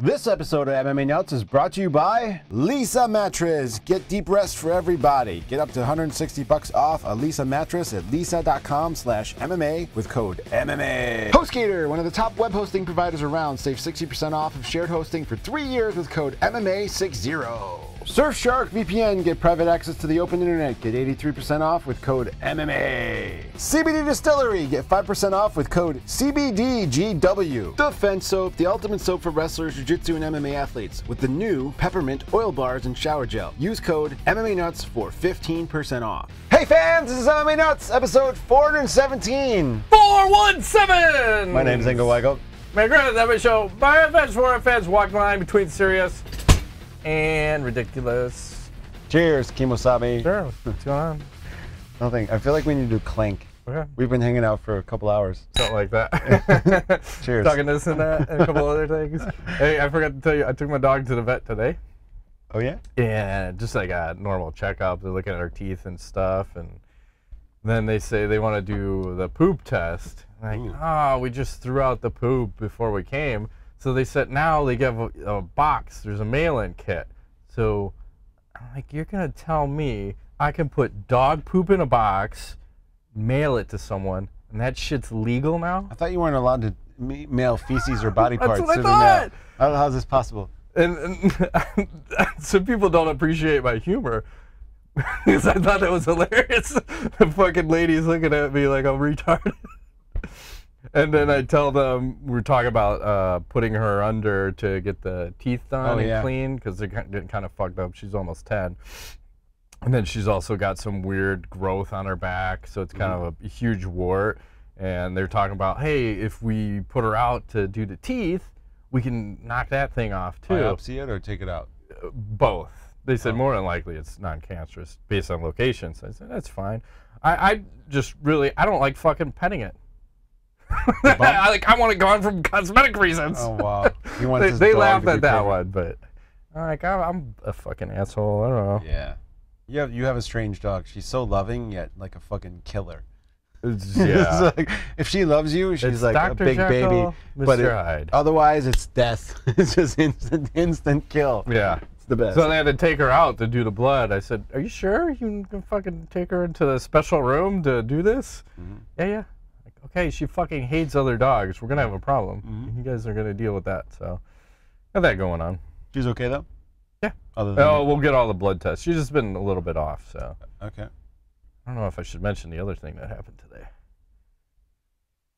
This episode of MMA Nuts is brought to you by Lisa Mattress. Get deep rest for everybody. Get up to $160 off a Lisa mattress at lisa.com/MMA with code MMA. HostGator, one of the top web hosting providers around, save 60% off of shared hosting for 3 years with code MMA60. Surfshark VPN, get private access to the open internet. Get 83% off with code MMA. CBD Distillery, get 5% off with code CBDGW. Defense Soap, the ultimate soap for wrestlers, jiu-jitsu, and MMA athletes with the new peppermint oil bars and shower gel. Use code MMA Nuts for 15% off. Hey fans, this is MMA Nuts, episode 417. 417! My name's Ingo Weigel. My granted that show by fans for fans walk the line between serious and ridiculous. Cheers, Kimosabe. Sure, what's going on? Nothing. I feel like we need to do clank. Okay. We've been hanging out for a couple hours. Something like that. Cheers. Talking this and that and a couple other things. Hey, I forgot to tell you, I took my dog to the vet today. Oh yeah? Yeah, just like a normal checkup. They're looking at her teeth and stuff, and then they say they want to do the poop test. Like, oh, we just threw out the poop before we came. So they said now they give a box. There's a mail-in kit. So I'm like, you're gonna tell me I can put dog poop in a box, mail it to someone, and that shit's legal now? I thought you weren't allowed to mail feces or body parts. That's what I thought. How's this possible? And some people don't appreciate my humor because I thought that was hilarious. The fucking lady's looking at me like I'm retarded. And then I tell them we're talking about putting her under to get the teeth done and clean because they're getting kind of fucked up. She's almost 10. And then she's also got some weird growth on her back, so it's kind of a huge wart. And they're talking about, hey, if we put her out to do the teeth, we can knock that thing off too. Biopsy it or take it out? Both. They said more than likely it's non-cancerous based on location. So I said, that's fine. I just really, I don't like fucking petting it. I want it gone from cosmetic reasons. Oh wow! They laughed at that one, but I'm a fucking asshole. I don't know. Yeah, you have a strange dog. She's so loving yet like a fucking killer. Yeah. Like, if she loves you, she's it's like Dr. a big Jekyll, baby. But Hyde. Otherwise, it's death. It's just instant kill. Yeah, it's the best. So they had to take her out to do the blood. I said, "Are you sure you can fucking take her into the special room to do this?" Yeah. Okay, she fucking hates other dogs. We're gonna have a problem. You guys are gonna deal with that. So, got that going on. She's okay though. Yeah. Other than we'll get all the blood tests. She's just been a little bit off. So. Okay. I don't know if I should mention the other thing that happened today.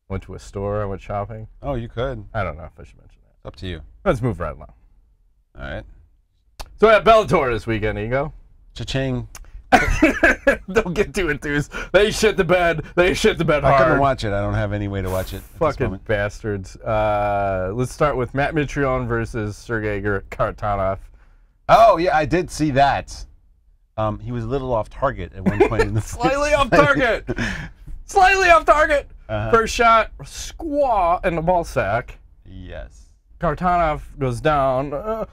Went to a store. I went shopping. Oh, you could. I don't know if I should mention that. It's up to you. Let's move right along. All right. So at Bellator this weekend, Ego. Cha-ching. Don't get too enthused. They shit the bed. They shit the bed hard. I couldn't watch it. I don't have any way to watch it. Fucking bastards. Let's start with Matt Mitrione versus Sergei Kharitonv. Oh yeah, I did see that. He was a little off target at one point in the Slightly off target. Slightly off target. First shot, squaw in the ball sack. Yes. Kharitonv goes down.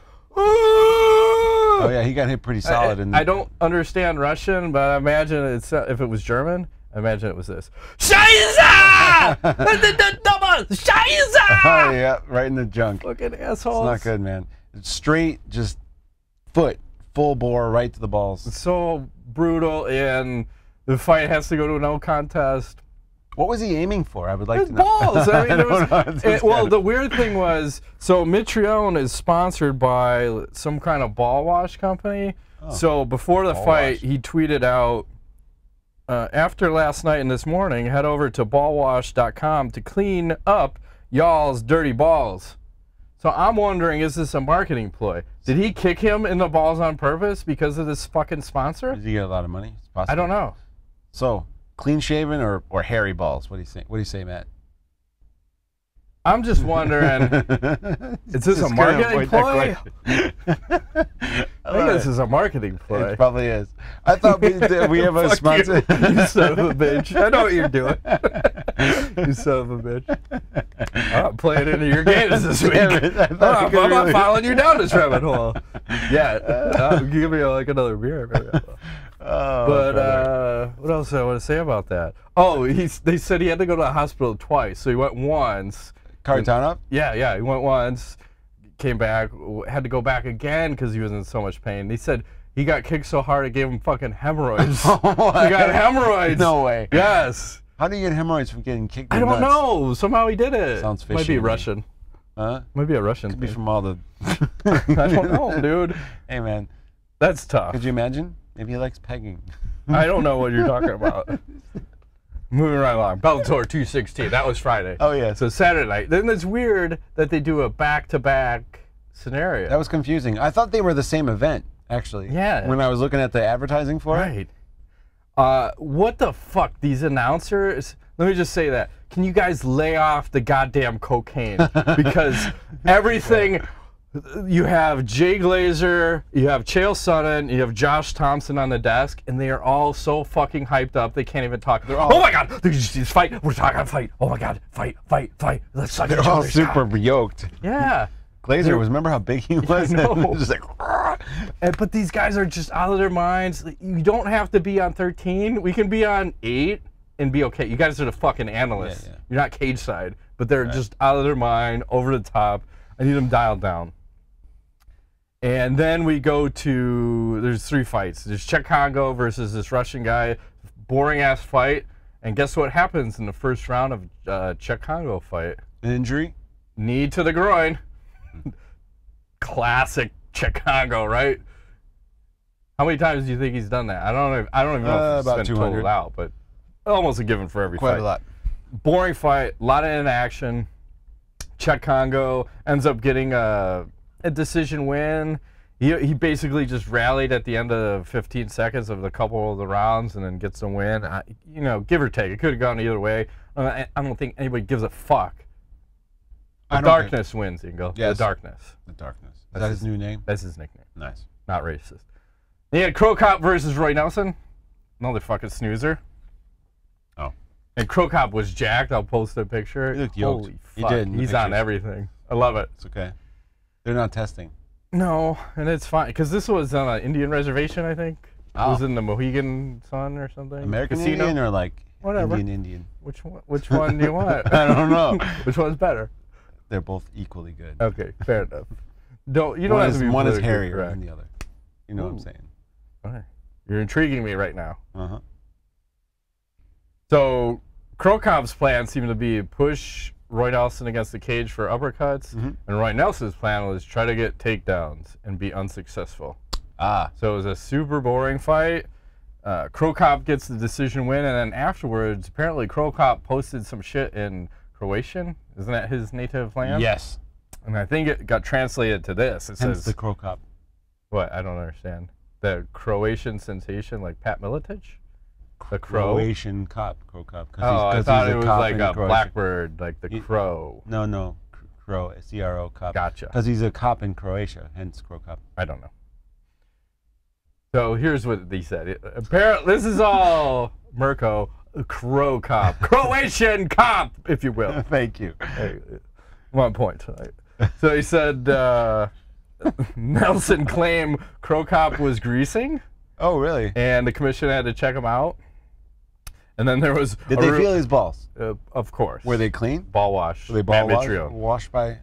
Oh yeah, he got hit pretty solid. I don't understand Russian, but I imagine it's if it was German, I imagine it was this. Scheiße! Scheiße! Oh yeah, right in the junk. Fucking assholes. It's not good, man. It's straight, just foot, full bore, right to the balls. It's so brutal, and the fight has to go to a no contest. What was he aiming for? I would like to know. Balls. I mean, well, the weird thing was, so Mitrione is sponsored by some kind of ball wash company. Oh, so before the fight, he tweeted out, after last night and this morning, head over to ballwash.com to clean up y'all's dirty balls. So I'm wondering, is this a marketing ploy? Did he kick him in the balls on purpose because of this fucking sponsor? Did he get a lot of money? It's possible. I don't know. So, clean shaven or hairy balls? What do you say? What do you say, Matt? I'm just wondering, is this a marketing ploy? I think this is a marketing ploy. It probably is. I thought we have a sponsor. You son of a bitch. I know what you're doing. You son of a bitch. I'm playing into your games this week. I'm not following you down this rabbit hole. Yeah, give me like another beer. But what else do I want to say about that? Oh, they said he had to go to the hospital twice. So he went once. Kharitonv? Yeah, he went once. came back, had to go back again because he was in so much pain. They said he got kicked so hard it gave him fucking hemorrhoids. He got hemorrhoids. No way. Yes. How do you get hemorrhoids from getting kicked? I don't know. Somehow he did it. Sounds fishy. Might be Russian. Huh? Might be a Russian. Could be from all the. I don't know, dude. Hey, man. That's tough. Could you imagine? Maybe he likes pegging. I don't know what you're talking about. Moving right along. Bellator 216. That was Friday. Oh, yeah. So Saturday night. Then it's weird that they do a back-to-back scenario. That was confusing. I thought they were the same event, actually. Yeah. When I was looking at the advertising for it. Right. What the fuck? These announcers, let me just say that. Can you guys lay off the goddamn cocaine? Because everything, you have Jay Glazer, you have Chael Sonnen, you have Josh Thompson on the desk, and they are all so fucking hyped up they can't even talk. They're all, oh my God, this fight, we're talking fight. Oh my God, fight. Let's suck They're all super yoked. Yeah. Glazer was, remember how big he was? I know. Just like, but these guys are just out of their minds. You don't have to be on 13. We can be on 8 and be okay. You guys are the fucking analysts. Yeah. You're not cage side, but they're just out of their mind, over the top. I need them dialed down. And then we go to, there's 3 fights. There's Czech Congo versus this Russian guy. Boring ass fight. And guess what happens in the first round of Czech Congo fight? An injury? Knee to the groin. Classic Czech Congo, right? How many times do you think he's done that? I don't even know if it's about been 200. totaled out, but almost a given for every fight. Quite a lot. Boring fight, a lot of inaction. Czech Congo ends up getting a decision win. He basically just rallied at the end of 15 seconds of a couple of the rounds and then gets a win. You know, give or take. It could have gone either way. I don't think anybody gives a fuck. The darkness wins, Ingo. Yes. The darkness. The darkness. Is that his new name? That's his nickname. Nice. Not racist. He had Cro Cop versus Roy Nelson. Another fucking snoozer. Oh. And Cro Cop was jacked. I'll post a picture. He looked yoked. Holy fuck. He did. He's on everything. I love it. It's okay. They're not testing. No, and it's fine. Because this was on an Indian reservation, I think. It was in the Mohegan Sun or something. American Casino? Indian or like whatever. Indian? Which one do you want? I don't know. Which one's better? They're both equally good. Okay, fair enough. You don't have to be one is politically hairier correct. than the other. You know what I'm saying? Okay. You're intriguing me right now. Uh-huh. So, Cro Cop's plan seemed to be push Roy Nelson against the cage for uppercuts, and Roy Nelson's plan was try to get takedowns and be unsuccessful. Ah. So it was a super boring fight. Cro Cop gets the decision win, and then afterwards, apparently Cro Cop posted some shit in Croatian. Isn't that his native land? Yes. And I think it got translated to this. It says the Cro Cop. What? I don't understand. The Croatian sensation, like Pat Miletic? The crow? Croatian cop, Cro Cop. Oh, I thought it was like a Croatia. blackbird, like the crow. No, Cro, C-R-O, Cop. Gotcha. Because he's a cop in Croatia, hence Cro Cop. I don't know. So here's what they said. Apparently, this is all Mirko, Cro Cop. Croatian cop, if you will. Thank you. Hey, 1 point tonight. So he said Nelson claimed Cro Cop was greasing. Oh, really? And the commission had to check him out. And then there was... Did they feel his balls? Of course. Were they clean? Ball wash. Were they ball Mitrione. washed by...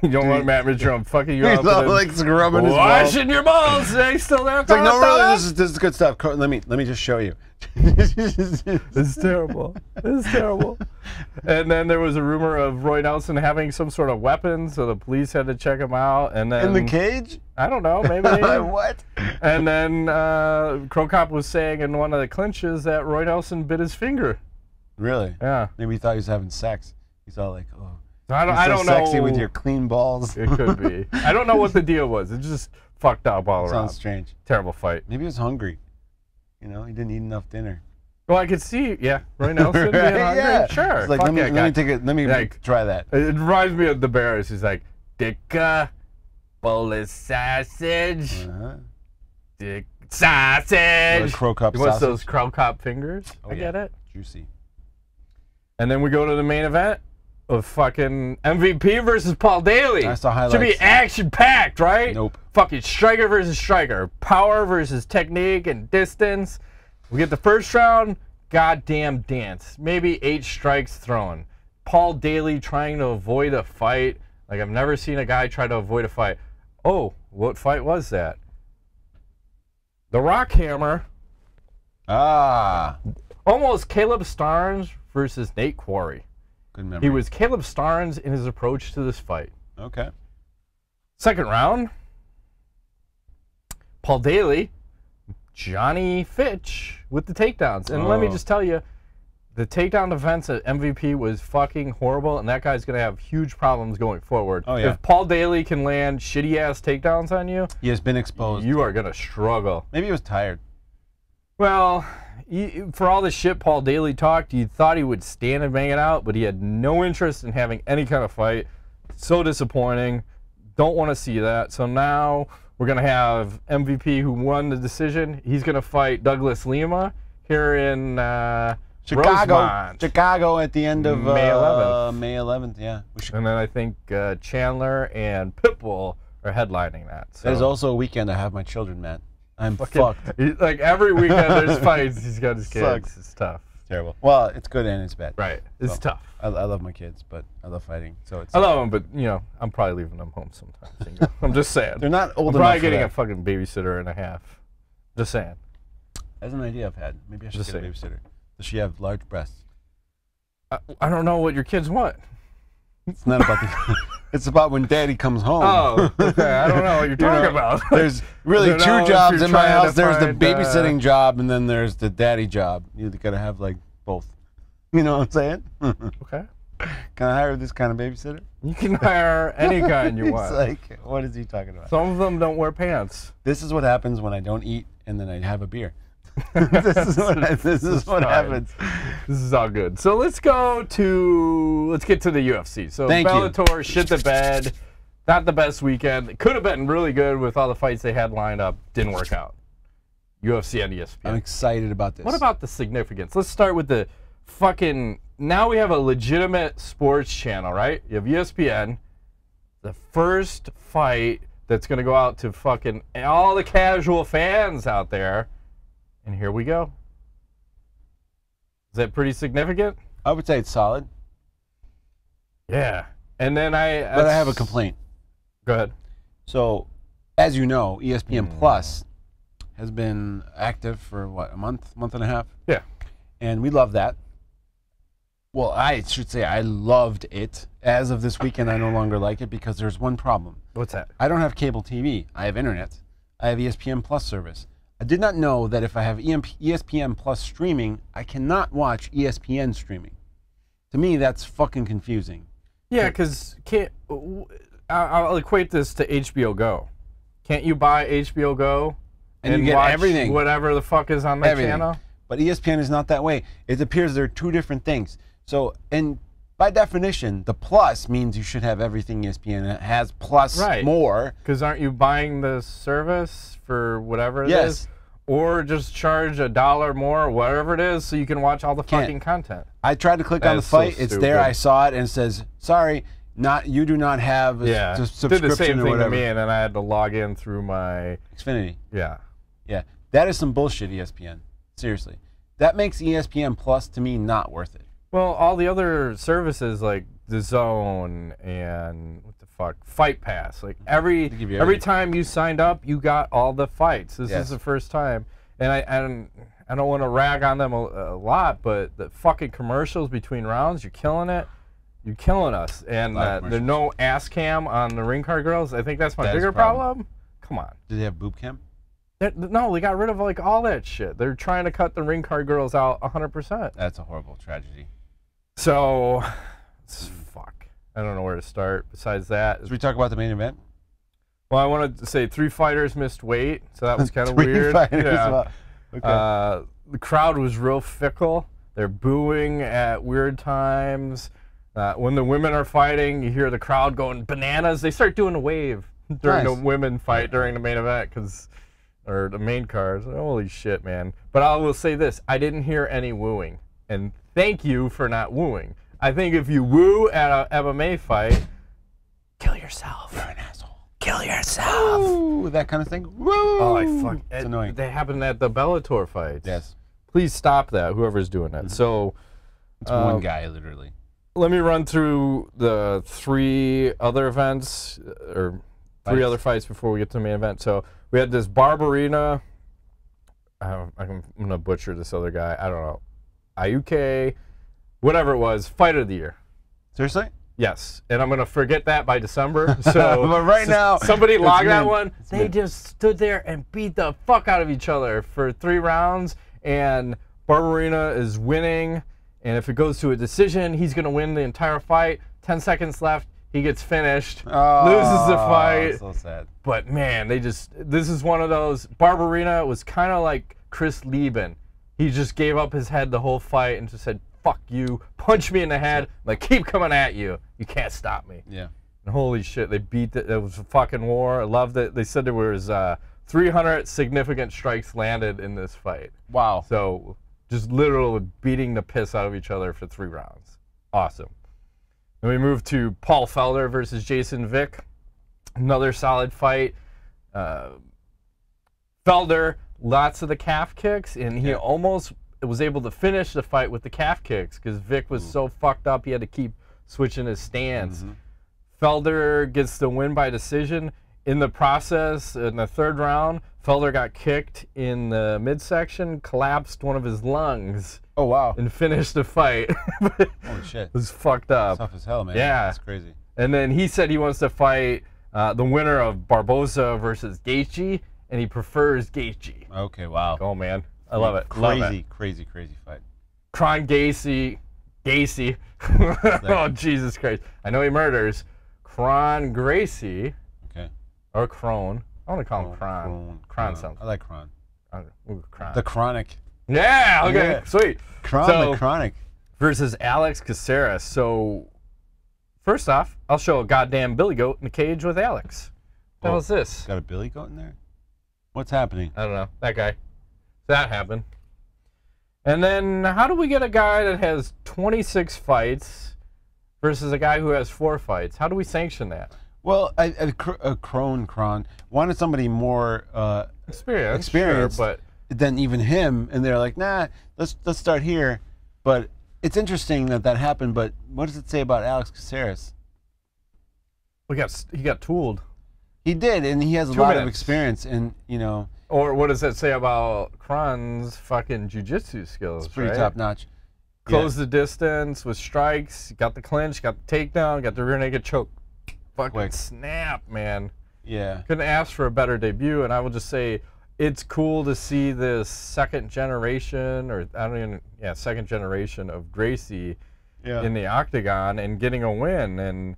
You don't want Matt Mitrione fucking you He's up. all like scrubbing his balls. Washing your balls. They still there. It's like, no, really, this is good stuff. Let me just show you. This is terrible. This is terrible. And then there was a rumor of Roy Nelson having some sort of weapon, so the police had to check him out. And then in the cage? I don't know, maybe. What? And then Cro Cop was saying in one of the clinches that Roy Nelson bit his finger. Really? Yeah. Maybe he thought he was having sex. He's all like, oh. I don't know. Sexy with your clean balls. It could be. I don't know what the deal was. It just fucked up all around. Sounds strange. Terrible fight. Maybe he was hungry. You know, he didn't eat enough dinner. Well, I could see, Roy Nelson being hungry. Yeah. Sure. It's like, let me try that. It reminds me of the Bears. He's like, Dicka, Polish sausage, Dick sausage. Cro Cop sausage. What's sausage? those Cro Cop fingers? Oh, I get it. Juicy. And then we go to the main event of fucking MVP versus Paul Daley. I saw highlights. Should be action-packed, right? Nope. Fucking striker versus striker. Power versus technique and distance. We get the first round, goddamn dance. Maybe 8 strikes thrown. Paul Daley trying to avoid a fight. Like, I've never seen a guy try to avoid a fight. Oh, what fight was that? The Rock Hammer. Ah. Almost Caleb Starnes versus Nate Quarry. Good memory. He was Caleb Starnes in his approach to this fight. Okay. Second round. Paul Daley, Johnny Fitch with the takedowns. And let me just tell you, the takedown defense at MVP was fucking horrible, and that guy's going to have huge problems going forward. Oh, yeah. If Paul Daley can land shitty-ass takedowns on you, he has been exposed. You are going to struggle. Maybe he was tired. Well, for all the shit Paul Daley talked, you thought he would stand and bang it out, but he had no interest in having any kind of fight. So disappointing. Don't want to see that. So now we're going to have MVP who won the decision. He's going to fight Douglas Lima here in Chicago at the end of May 11th. May 11th, yeah. And then I think Chandler and Pitbull are headlining that. So. There's also a weekend I have my children, Matt. I'm fucked. Like every weekend there's fights. He's got his kids. Sucks. It's tough. It's terrible. Well, it's good and it's bad. Right. It's tough. I love my kids, but I love fighting. So it's. I love them, but you know, I'm probably leaving them home sometimes. I'm just saying. They're not old enough. I'm probably getting a fucking babysitter and a half. Just saying. That's an idea I've had. Maybe I should get a babysitter. Does she have large breasts? I don't know what your kids want. It's not about the. It's about when Daddy comes home. Oh, okay. I don't know what you're talking about. There's really two jobs in my house. There's the babysitting job, and then there's the daddy job. You gotta have like both. You know what I'm saying? Okay. Can I hire this kind of babysitter? You can hire any kind you want. It's like, what is he talking about? Some of them don't wear pants. This is what happens when I don't eat and then I have a beer. this is what happens. This is all good. So let's get to the UFC. So Bellator shit the bed. Not the best weekend. It could have been really good with all the fights they had lined up. Didn't work out. UFC and ESPN. I'm excited about this. What about the significance? Let's start with the fucking. Now we have a legitimate sports channel, right? You have ESPN. The first fight that's going to go out to fucking all the casual fans out there. And here we go. Is that pretty significant? I would say it's solid. Yeah. And then But I have a complaint. Go ahead. So, as you know, ESPN Plus has been active for, what, a month and a half? Yeah. And we love that. Well, I should say I loved it. As of this weekend, I no longer like it because there's one problem. What's that? I don't have cable TV. I have internet. I have ESPN Plus service. I did not know that if I have ESPN Plus streaming, I cannot watch ESPN streaming. To me, that's fucking confusing. Yeah, because I'll equate this to HBO Go. Can't you buy HBO Go and you get watch everything, whatever the fuck is on that channel? But ESPN is not that way. It appears they're two different things. So, and by definition, the plus means you should have everything ESPN has plus more. Because aren't you buying the service for whatever it is? Or just charge $1 more, or whatever it is, so you can watch all the fucking content. I tried to click on the fight. It's there. I saw it, and it says, "Sorry, you do not have a subscription did the same or thing whatever." To me, and then I had to log in through my Xfinity. Yeah. That is some bullshit. ESPN. Seriously, that makes ESPN Plus to me not worth it. Well, all the other services like the Zone and what the fuck, Fight Pass, like every time you signed up, you got all the fights. This is the first time, and I don't want to rag on them a lot, but the fucking commercials between rounds, you're killing it. You're killing us, and there's no ass cam on the ring card girls. I think that's my bigger problem. Come on. Did they have boob cam? No, they got rid of like all that shit. They're trying to cut the ring card girls out 100%. That's a horrible tragedy. So, fuck. I don't know where to start. Besides that, should we talk about the main event? Well, I wanted to say 3 fighters missed weight, so that was kind of weird. Okay. The crowd was real fickle. They're booing at weird times. When the women are fighting, you hear the crowd going bananas. They start doing a wave during the women fight during the main event or the main cards. Holy shit, man. But I will say this. I didn't hear any wooing. And thank you for not wooing. I think if you woo at an MMA fight, kill yourself. You're an asshole. Kill yourself. Ooh, that kind of thing. Woo! Oh, it's annoying. They happen at the Bellator fights. Yes. Please stop that, whoever's doing that. So, it's one guy, literally. let me run through the 3 other events, or 3 other fights before we get to the main event. So we had this Barberrna. I'm going to butcher this other guy. I don't know. Luque, whatever it was, fight of the year. Seriously? Yes. And I'm going to forget that by December. So but right now, somebody log that one. It's they just stood there and beat the fuck out of each other for 3 rounds. And Barberrna is winning. And if it goes to a decision, he's going to win the entire fight. 10 seconds left. He gets finished, loses the fight. So sad. But man, this is one of those. Barberrna was kind of like Chris Lieben. He just gave up his head the whole fight and just said, fuck you, punch me in the head, like, keep coming at you. You can't stop me. Yeah. And holy shit, they beat it. It was a fucking war. I loved it. They said there was 300 significant strikes landed in this fight. Wow. So just literally beating the piss out of each other for 3 rounds. Awesome. Then we move to Paul Felder versus Jason Vick. Another solid fight. Felder, lots of the calf kicks, and he almost was able to finish the fight with the calf kicks because Vick was so fucked up he had to keep switching his stance. Felder gets the win by decision. In the process, in the 3rd round, Felder got kicked in the midsection, collapsed one of his lungs. Oh, wow. And finished the fight. Holy shit. It was fucked up. Tough as hell, man. Yeah. That's crazy. And then he said he wants to fight the winner of Barboza versus Gaethje, and he prefers Gaethje. Okay, wow. Oh, man. I love it. Crazy, crazy, crazy fight. Kron Gacy. Oh, Jesus Christ. I know he murders. Kron Gracie. Okay. Or Kron. I want to call him Kron. Kron sounds. I like Kron. Kron. The Chronic. Yeah, okay, Yeah. sweet. The Chronic. Versus Alex Caceras. So, first off, I'll show a goddamn billy goat in the cage with Alex. What the hell is this? Got a billy goat in there? What's happening? I don't know. That guy. That happened. And then, how do we get a guy that has 26 fights versus a guy who has 4 fights? How do we sanction that? Well, Kron wanted somebody more Experienced, experienced sure, but than even him, and they're like, nah, let's start here. But it's interesting that happened. But what does it say about Alex Caceres? he got tooled. He did, and he has a lot of experience, and you know. Or what does that say about Kron's fucking jiu-jitsu skills? It's pretty right? top notch. Close the distance with strikes. Got the clinch. Got the takedown. Got the rear naked choke. Fucking snap, man. Yeah. Couldn't ask for a better debut, and I will just say it's cool to see this second generation, or second generation of Gracie in the octagon and getting a win. And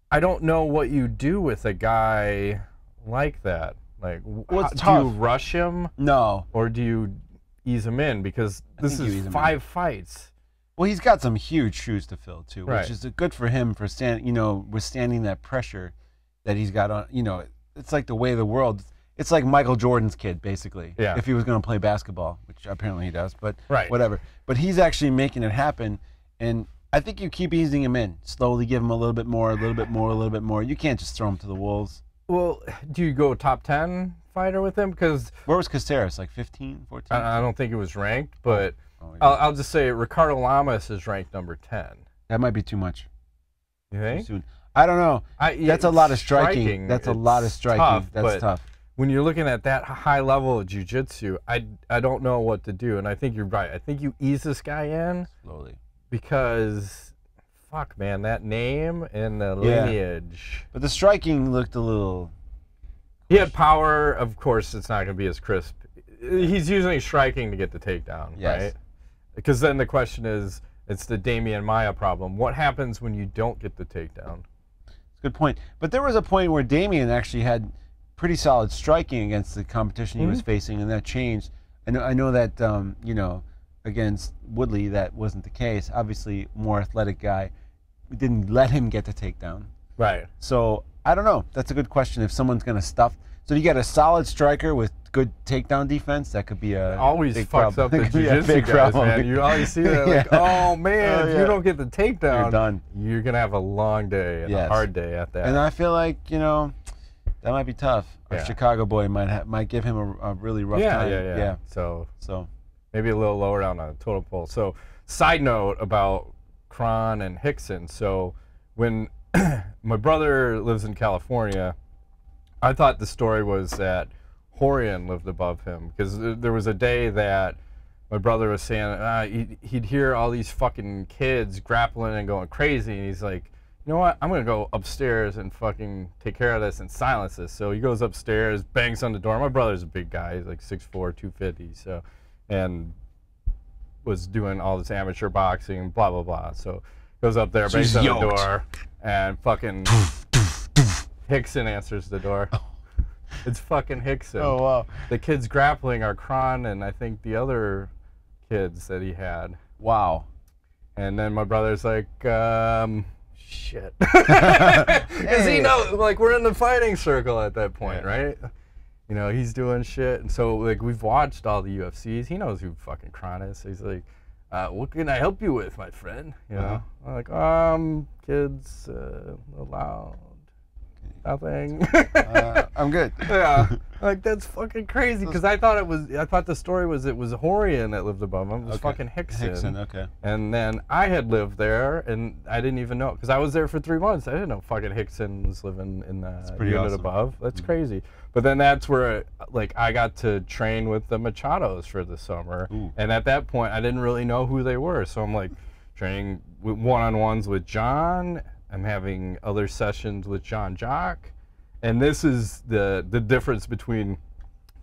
I don't know what you do with a guy like that. Like, do you rush him? No. Or do you ease him in? Because this is 5 fights. Well, he's got some huge shoes to fill too, Right. which is good for him for withstanding that pressure that he's got on. You know, it's like the way of the world. It's like Michael Jordan's kid, basically. Yeah. If he was going to play basketball, which apparently he does, but Right. whatever. But he's actually making it happen, and I think you keep easing him in, slowly give him a little bit more, a little bit more, a little bit more. You can't just throw him to the wolves. Well, do you go top 10 fighter with him? Because where was Caceres? Like 15, 14? I don't think it was ranked, but yeah. I'll just say Ricardo Lamas is ranked number 10. That might be too much. You think? Soon. I don't know. That's a lot of striking. That's a lot of striking. Tough, That's tough. When you're looking at that high level of jiu-jitsu, I don't know what to do, and I think you're right. I think you ease this guy in slowly because, fuck, man, that name and the lineage. But the striking looked a little. He had power. Of course, it's not going to be as crisp. He's using striking to get the takedown, right? Because then the question is, it's the Damian Maia problem. What happens when you don't get the takedown? That's a good point. But there was a point where Damian actually had pretty solid striking against the competition he was facing, and that changed. I know that against Woodley that wasn't the case. Obviously, more athletic guy. We didn't let him get the takedown. Right. So I don't know. That's a good question. If someone's going to stuff, so you get a solid striker with good takedown defense, that could be a always big fucks problem. up the jiu-jitsu guys, man. You always see that, like, oh man, if you don't get the takedown, you're done. You're gonna have a long day and a hard day at that. And I feel like that might be tough. Our Chicago boy might give him a really rough time. Yeah. So maybe a little lower down on the total poll. So side note about Kron and Rickson. So when my brother lives in California, I thought the story was that Rorion lived above him, because there was a day that my brother was saying he'd hear all these fucking kids grappling and going crazy, and he's like, you know what, I'm gonna go upstairs and fucking take care of this and silence this. So he goes upstairs, bangs on the door. My brother's a big guy, he's like 6'4", 250, so, and was doing all this amateur boxing, blah blah blah. So goes up there, bangs on the door, and fucking Rickson answers the door. It's fucking Rickson. Oh, wow. The kids grappling are Kron and I think the other kids that he had. Wow. And then my brother's like, shit. Because he knows, like, we're in the fighting circle at that point, right? You know, he's doing shit. And so, like, we've watched all the UFCs. He knows who fucking Kron is. So he's like, what can I help you with, my friend? You know? I'm like, kids allowed. Nothing. I'm good. Yeah, like that's fucking crazy, because I thought the story was it was Rorion that lived above him. It was fucking Rickson. Okay. And then I had lived there, and I didn't even know, because I was there for 3 months. I didn't know fucking Rickson was living in the unit above. That's crazy. But then that's where, like, I got to train with the Machados for the summer, and at that point I didn't really know who they were. So I'm like training with one-on-ones with John. I'm having other sessions with John Jock, and this is the difference between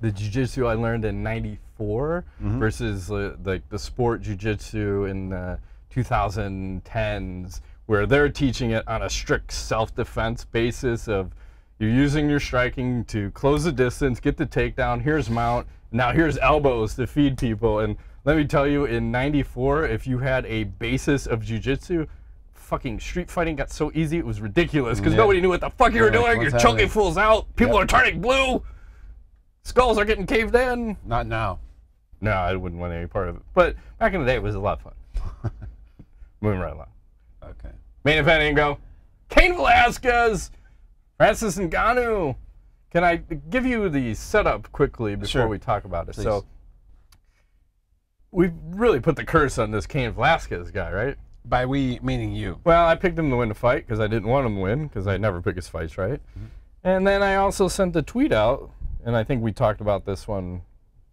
the jiu-jitsu I learned in '94 versus like the sport jiu-jitsu in the 2010s, where they're teaching it on a strict self-defense basis of you're using your striking to close the distance, get the takedown, here's mount, now here's elbows to feed people. And let me tell you, in '94, if you had a basis of jiu-jitsu, fucking street fighting got so easy it was ridiculous, because nobody knew what the fuck you were doing. You're choking fools out. People are turning blue. Skulls are getting caved in. Not now. No, I wouldn't want any part of it. But back in the day, it was a lot of fun. Moving right along. Okay. Main event, Ingo. Cain Velasquez, Francis Ngannou. Can I give you the setup quickly before we talk about it? Please. So we've really put the curse on this Cain Velasquez guy, right? By we, meaning you. Well, I picked him to win the fight because I didn't want him to win, because I never pick his fights, right? And then I also sent the tweet out, and I think we talked about this one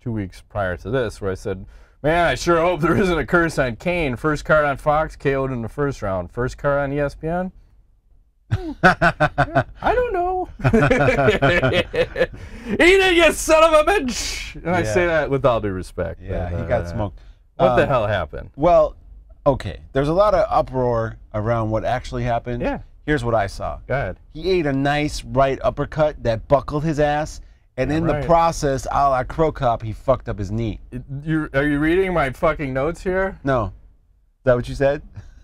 2 weeks prior to this, where I said, man, I sure hope there isn't a curse on Cain. First card on Fox, KO'd in the first round. First card on ESPN? I don't know. Eat it, you son of a bitch! And I say that with all due respect. Yeah, he got smoked. What the hell happened? Well, okay, there's a lot of uproar around what actually happened. Yeah. Here's what I saw. Go ahead. He ate a nice right uppercut that buckled his ass, and in the process, a la Cro Cop, he fucked up his knee. Are you reading my fucking notes here? No. Is that what you said?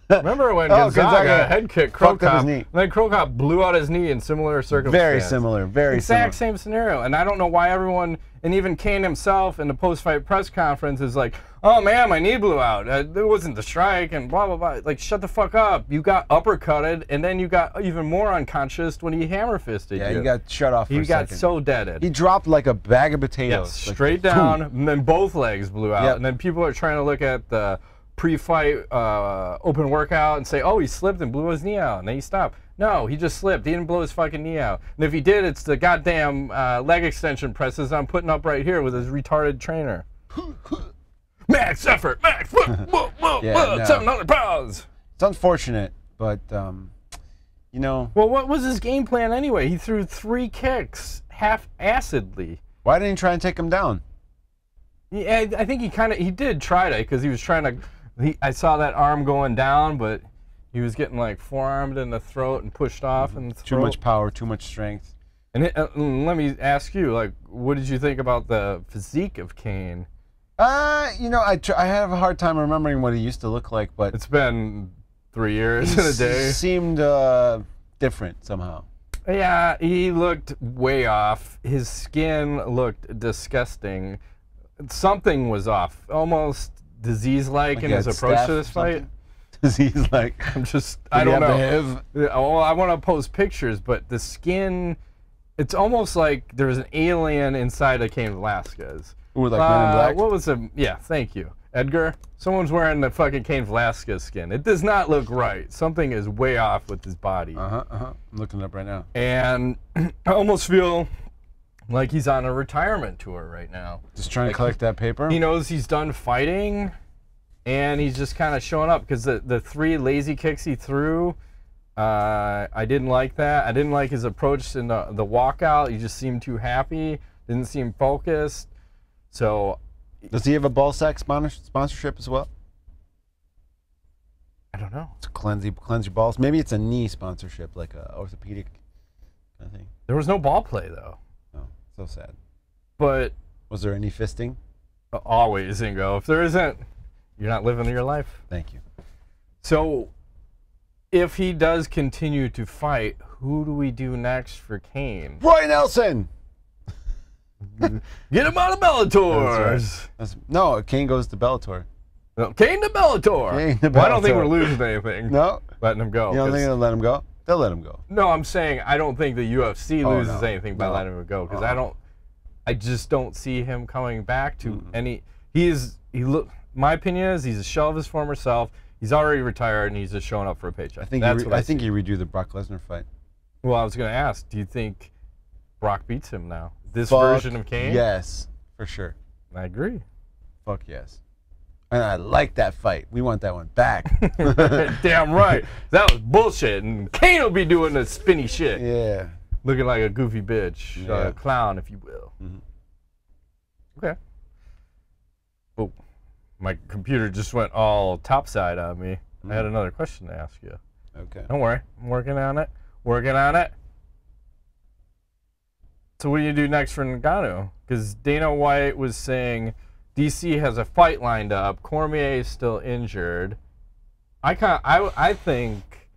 Remember when Gonzaga head kicked Cro Cop, and then Cro Cop blew out his knee in similar circumstances? Very similar, very similar. Exact same scenario. And I don't know why everyone, and even Cain himself in the post-fight press conference is like, oh man, my knee blew out. It wasn't the strike and blah, blah, blah. Like, shut the fuck up. You got uppercutted, and then you got even more unconscious when he hammer-fisted you. Yeah, you got shut off for a second. He got so deaded. He dropped like a bag of potatoes. Yes, straight down, and then both legs blew out. And then people are trying to look at the pre-fight open workout and say, oh, he slipped and blew his knee out, and then he stopped. No, he just slipped. He didn't blow his fucking knee out. And if he did, it's the goddamn leg extension presses I'm putting up right here with his retarded trainer. Max effort, max, 700 pounds. It's unfortunate, but, you know. Well, what was his game plan anyway? He threw 3 kicks half-assedly. Why didn't he try and take him down? Yeah, I think he did try to, because he was trying to. I saw that arm going down, but he was getting like forearmed in the throat and pushed off in the throat. Too much power, too much strength. And let me ask you, like, what did you think about the physique of Cain? You know, I have a hard time remembering what he used to look like, but it's been 3 years in a day. He seemed different somehow. Yeah, he looked way off. His skin looked disgusting. Something was off, almost disease-like in his approach to this fight. Disease-like. I don't know. Oh, I want to post pictures, but the skin, it's almost like there's an alien inside of Cain Velasquez. Ooh, like Men in Black? What was the, yeah, thank you. Edgar, someone's wearing the fucking Cain Velasquez skin. It does not look right. Something is way off with his body. I'm looking it up right now. And I almost feel like he's on a retirement tour right now. Just trying to collect that paper? He knows he's done fighting, and he's just kind of showing up because the 3 lazy kicks he threw, I didn't like that. I didn't like his approach in the walkout. He just seemed too happy, didn't seem focused. So, does he have a ball sack sponsorship as well? I don't know. To cleanse your balls. Maybe it's a knee sponsorship, like a orthopedic kind of thing. There was no ball play though. Oh, so sad. But was there any fisting? Always, Ingo. If there isn't, you're not living your life. Thank you. So, if he does continue to fight, who do we do next for Cain? Roy Nelson! Get him out of Bellator! That's right. No, Cain goes to Bellator. No, Cain to Bellator! Cain to Bellator. Well, I don't think we're losing anything. No? Letting him go. You don't think they'll let him go? They'll let him go. No, I'm saying I don't think the UFC loses anything by letting him go, because I just don't see him coming back to any. My opinion is he's a shell of his former self. He's already retired, and he's just showing up for a paycheck. I think you redo the Brock Lesnar fight. Well, I was going to ask, do you think Brock beats him now? This version of Cain? Yes, for sure. I agree. Fuck yes. And I like that fight. We want that one back. Damn right. That was bullshit. And Cain will be doing the spinny shit. Yeah. Looking like a goofy bitch. Yeah. A clown, if you will. Okay. Oh, my computer just went all topside on me. I had another question to ask you. Okay. Don't worry. I'm working on it. Working on it. So what do you do next for Ngannou? Because Dana White was saying DC has a fight lined up. Cormier is still injured. I think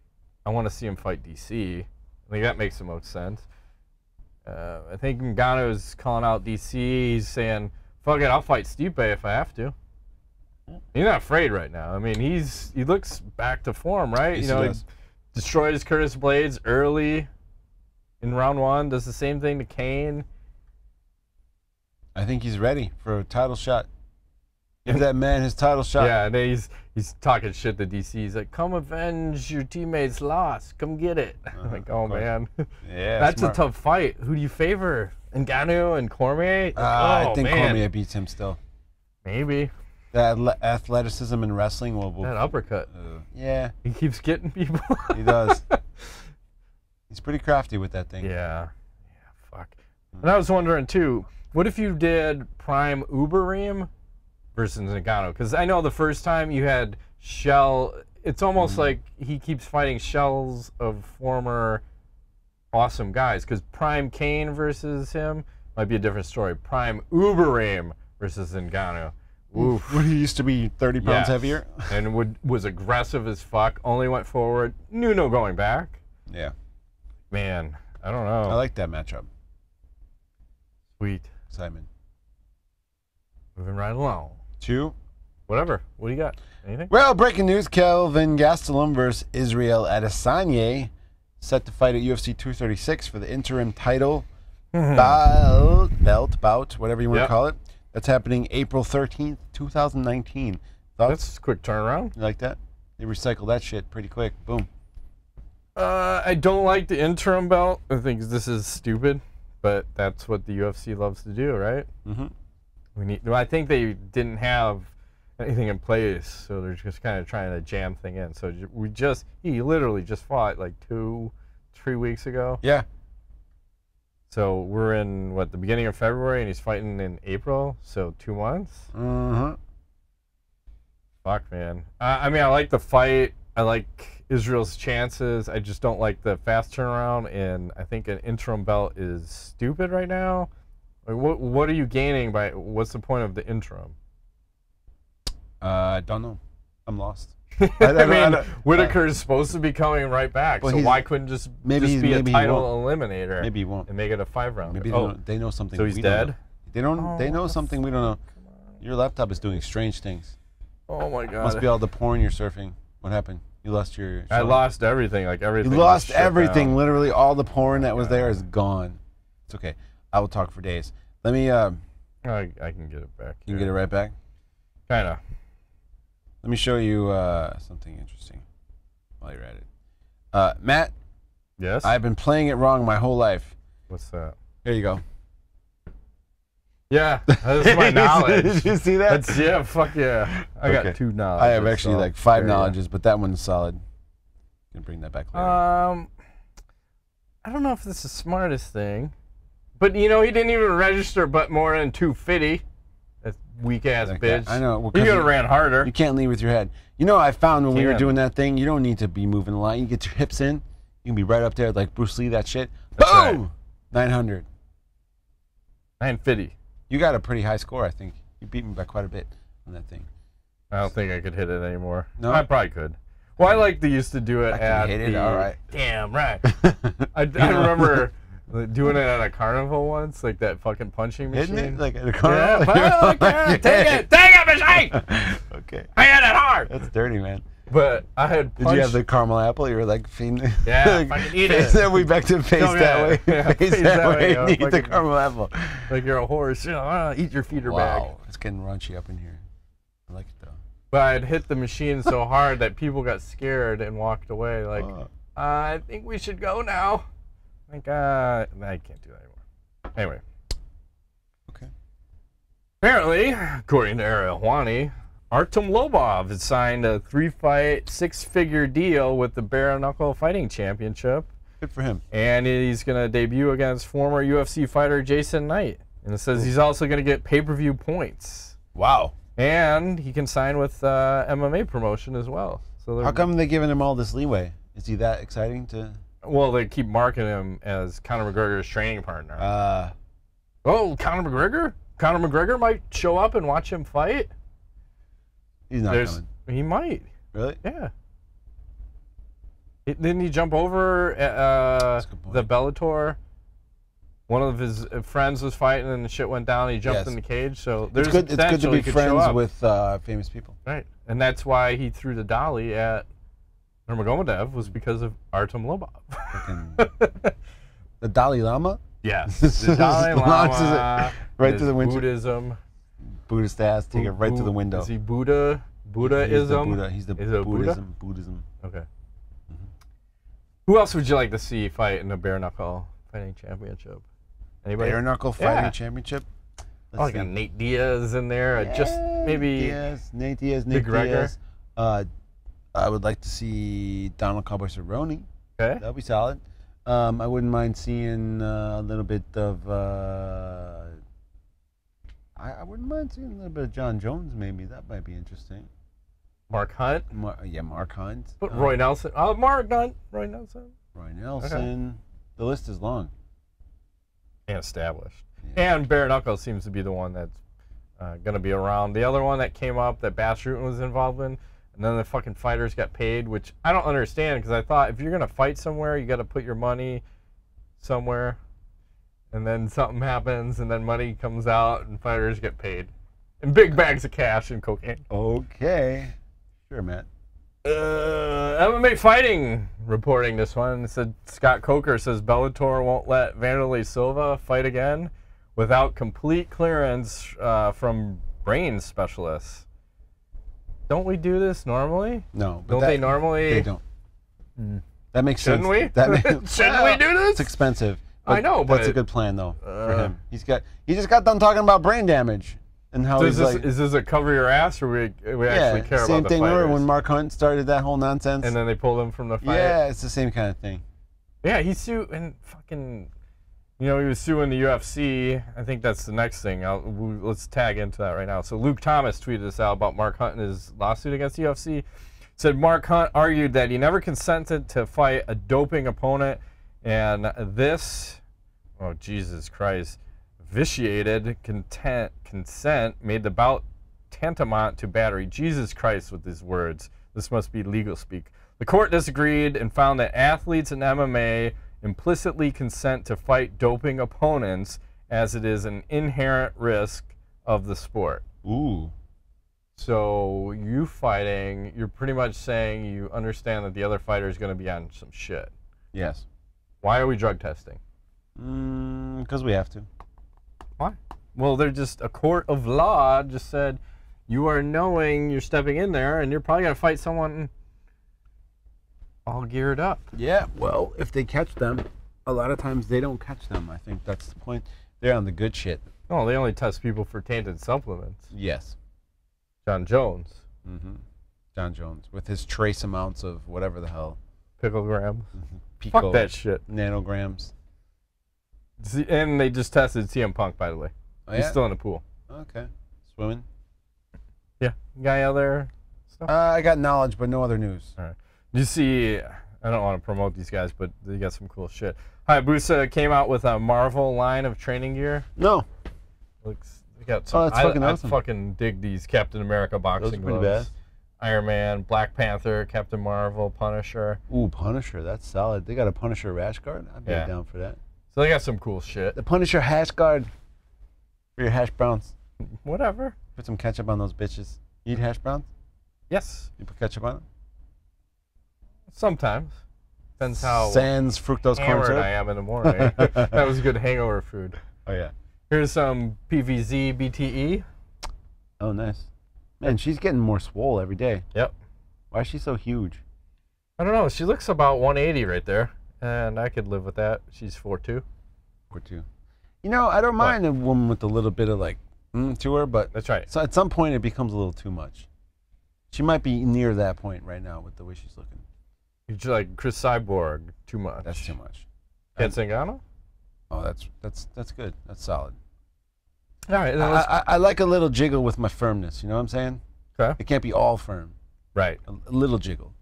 I want to see him fight DC. I think that makes the most sense. I think Ngannou is calling out DC. He's saying, fuck it, I'll fight Stipe if I have to. He's not afraid right now. I mean, he looks back to form, right? Yes, he destroyed his Curtis Blades early in round 1. Does the same thing to Cain. I think he's ready for a title shot. Give that man his title shot. Yeah, and he's talking shit to DC. He's like, come avenge your teammate's loss. Come get it. I'm like, oh, man. Yeah, that's a tough fight. Who do you favor? Ngannou and Cormier? I think Cormier beats him still. Maybe. That athleticism in wrestling will that uppercut. Yeah. He keeps getting people. He does. He's pretty crafty with that thing. Yeah. Yeah, fuck. And I was wondering, too, what if you did Prime Uberim versus Ngannou? Because I know the first time you had Shell, it's almost like he keeps fighting shells of former awesome guys. Because Prime Cain versus him might be a different story. Prime Uberim versus Ngannou. Oof. He used to be 30 pounds heavier. And was aggressive as fuck. Only went forward. Knew no going back. Yeah. Man, I don't know. I like that matchup. Sweet. Simon. Moving right along. 2. Whatever. What do you got? Anything? Well, breaking news: Kelvin Gastulem versus Israel Adesanya, set to fight at UFC 236 for the interim title bout, whatever you want to call it. That's happening April 13th, 2019. Thoughts? That's a quick turnaround. You like that? They recycle that shit pretty quick. Boom. I don't like the interim belt. I think this is stupid, but that's what the UFC loves to do, right? I think they didn't have anything in place, so they're just kind of trying to jam thing in. So he literally just fought like 2-3 weeks ago. Yeah. So we're in the beginning of February, and he's fighting in April. So 2 months. Fuck, man. I mean, I like the fight. I like Israel's chances. I just don't like the fast turnaround, and I think an interim belt is stupid right now. Like, what are you gaining by? What's the point of the interim? I don't know. I'm lost. I mean, Whitaker is supposed to be coming right back, so why couldn't just be a title eliminator? Maybe he won't. And make it a 5-round. Maybe they know something. So he's dead? They know something we don't know. Your laptop is doing strange things. Oh my god! Must be all the porn you're surfing. What happened? You lost your. I lost everything. Like everything. You lost everything. Literally, all the porn that was there is gone. It's okay. I will talk for days. Let me. I can get it back. You can get it right back. Kinda. Let me show you something interesting while you're at it. Matt. Yes? I've been playing it wrong my whole life. What's that? Here you go. Yeah, that's my knowledge. Did you see that? Yeah, fuck yeah. I got 2 knowledges. I have actually so like 5 there knowledges, but that one's solid. You can bring that back later. I don't know if this is the smartest thing, but you know, he didn't even register but more than 250. That weak ass bitch. I know. Well, he could have ran harder. You can't lead with your head. You know, I found when we were doing that thing, you don't need to be moving a lot. You get your hips in. You can be right up there like Bruce Lee, that shit. That's Boom! Right. 900. 950. You got a pretty high score, I think. You beat me by quite a bit on that thing. I don't think I could hit it anymore. No? I probably could. Well, I like to used to do it at hit it, all right. Damn right. I remember doing it at a carnival once, like that fucking punching machine. Isn't it? Like at a carnival? Yeah, take it, machine! Okay. I hit it hard! That's dirty, man. But I had punched. Did you have the caramel apple? You were like, fiending. Yeah, fucking eat it. Then we back to face that way. Yeah, face that way. Yo, Eat the caramel apple. Like you're a horse. You know, eat your feeder bag. Wow, it's getting raunchy up in here. I like it though. But I'd hit the machine so hard that people got scared and walked away. Like, I think we should go now. Like, I can't do that anymore. Anyway. Okay. Apparently, according to Ariel Hwani, Artem Lobov has signed a 3-fight, 6-figure deal with the Bare Knuckle Fighting Championship. Good for him. And he's going to debut against former UFC fighter Jason Knight. And it says he's also going to get pay-per-view points. Wow. And he can sign with MMA promotion as well. So how come they're giving him all this leeway? Is he that exciting to... Well, they keep marketing him as Conor McGregor's training partner. Oh, Conor McGregor? Conor McGregor might show up and watch him fight? He's not coming. He might. Really? Yeah. Didn't he jump over the Bellator? One of his friends was fighting and the shit went down. He jumped in the cage. So there's it's good to be friends with famous people. Right. And that's why he threw the dolly at Nurmagomedov was because of Artem Lobov. The Dalai Lama? Yes. The Dalai Lama. Right to the window. Buddhism. Buddhist ass, take it right to the window. Is he Buddha? Buddhism? He's the Buddhism. Buddhism. Okay. Mm-hmm. Who else would you like to see fight in the Bare Knuckle Fighting Championship? Anybody? Bare Knuckle Fighting Championship? Like a Nate Diaz in there. Just maybe Nate Diaz. I would like to see Donald Cowboy Cerrone. Okay. That'd be solid. I wouldn't mind seeing a little bit of... I wouldn't mind seeing a little bit of John Jones, maybe. That might be interesting. Mark Hunt? Mark Hunt. But Roy Nelson. Oh, Mark Hunt. Roy Nelson. Roy Nelson. Okay. The list is long. And established. Yeah. And Bare Knuckle seems to be the one that's going to be around. The other one that came up that Bass Rutten was involved in, and then the fucking fighters got paid, which I don't understand because I thought if you're going to fight somewhere, you got to put your money somewhere. And then something happens, and then money comes out, and fighters get paid. In big bags of cash and cocaine. Okay. Sure, Matt. MMA Fighting reporting this one. It said Scott Coker says Bellator won't let Wanderlei SIlva fight again without complete clearance from brain specialists. Don't we do this normally? No. Don't they normally? They don't. That makes sense. Shouldn't we? Shouldn't we do this? It's expensive. I know, but that's a good plan though for him. He just got done talking about brain damage and how is this a cover your ass or we actually care about the same thing. fighters? When Mark Hunt started that whole nonsense, and then they pulled him from the fight. Yeah, it's the same kind of thing. Yeah, he sued and fucking, he was suing the UFC. I think that's the next thing. Let's tag into that right now. So Luke Thomas tweeted this out about Mark Hunt and his lawsuit against the UFC. Said Mark Hunt argued that he never consented to fight a doping opponent, and this, oh Jesus Christ, vitiated consent made the bout tantamount to battery. Jesus Christ with these words. This must be legal speak. The court disagreed and found that athletes in MMA implicitly consent to fight doping opponents as it is an inherent risk of the sport. Ooh. So you fighting, you're pretty much saying you understand that the other fighter is going to be on some shit. Yes. Why are we drug testing? Because we have to. Why? Well, they're just, a court of law just said, you are knowing you're stepping in there, and you're probably gonna fight someone all geared up. Yeah, well, if they catch them, a lot of times they don't catch them. I think that's the point. They're on the good shit. Oh, they only test people for tainted supplements. Yes. John Jones. Mm-hmm. John Jones with his trace amounts of whatever the hell. Picograms. Mm-hmm. Fuck that shit. Nanograms. And they just tested CM Punk, by the way. Oh, He's yeah? still in the pool. Okay. Swimming? Yeah. Guy out there? Stuff? I got knowledge, but no other news. All right. You see, I don't want to promote these guys, but they got some cool shit. Hayabusa came out with a Marvel line of training gear. No. Looks, they got some, that's fucking awesome. I fucking dig these Captain America boxing pretty gloves. bad. Iron Man, Black Panther, Captain Marvel, Punisher. Ooh, Punisher. That's solid. They got a Punisher rash guard. I'd be Yeah. down for that. So they got some cool shit. The Punisher hash guard for your hash browns. Whatever. Put some ketchup on those bitches. You eat hash browns? Yes. You put ketchup on them? Sometimes. Depends how Sans fructose corn hammered syrup? I am in the morning. That was good hangover food. Oh, yeah. Here's some PVZ BTE. Oh, nice. Man, she's getting more swole every day. Yep. Why is she so huge? I don't know. She looks about 180 right there. And I could live with that. She's 4'2". Or two. You know, I don't mind a woman with a little bit of like to her, but That's right. so at some point it becomes a little too much. She might be near that point right now with the way she's looking. You're like Chris Cyborg, too much. That's too much. Ken Ngannou? Oh, that's good. That's solid. All right. Then let's, I like a little jiggle with my firmness. You know what I'm saying? okay. It can't be all firm. Right. A little jiggle.